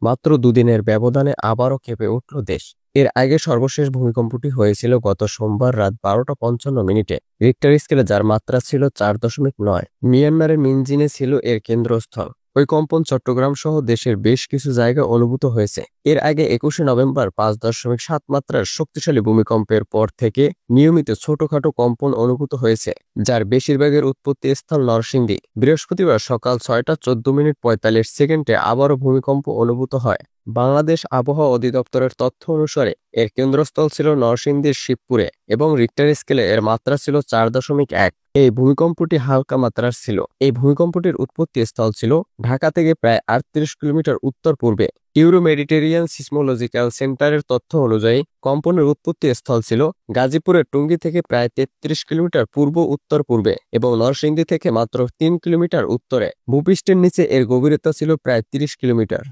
মাত্র দুদিনের ব্যবধানে আবারও কেঁপে উঠল দেশ। এর আগে সর্বশেষ ভূমিকম্পটি হয়েছিল গত সোমবার রাত 12টা 55 মিনিটে রিক্টার স্কেলে, যার মাত্রা ছিল 4.9। মিয়ানমারের মিনজিনে ছিল এর কেন্দ্রস্থল। ওই কম্পন চট্টগ্রাম সহ দেশের বেশ কিছু জায়গায় অনুভূত হয়েছে। এর আগে 21শে নভেম্বর 5.7 মাত্রার শক্তিশালী ভূমিকম্পের পর থেকে নিয়মিত ছোটখাটো কম্পন অনুভূত হয়েছে, যার বেশিরভাগের উৎপত্তি স্থল নরসিংদী। বৃহস্পতিবার সকাল 6টা 14 মিনিট 45 সেকেন্ডে আবারও ভূমিকম্প অনুভূত হয়। বাংলাদেশ আবহাওয়া অধিদপ্তরের তথ্য অনুসারে এর কেন্দ্রস্থল ছিল নরসিংদীর শিবপুরে এবং রিক্টার স্কেলে এর মাত্রা ছিল 4.1। এই ভূমিকম্পটি হালকা মাত্রার ছিল। এই ভূমিকম্পটির উৎপত্তি স্থল ছিল ঢাকা থেকে প্রায় 38 কিলোমিটার উত্তর পূর্বে। ইউরো মেডিটেরিয়ান সিসমোলজিক্যাল সেন্টারের তথ্য অনুযায়ী কম্পনের উৎপত্তি স্থল ছিল গাজীপুরের টুঙ্গী থেকে প্রায় 33 কিলোমিটার পূর্ব উত্তর পূর্বে এবং নরসিংদী থেকে মাত্র 3 কিলোমিটার উত্তরে। ভূপৃষ্ঠের নিচে এর গভীরতা ছিল প্রায় 30 কিলোমিটার।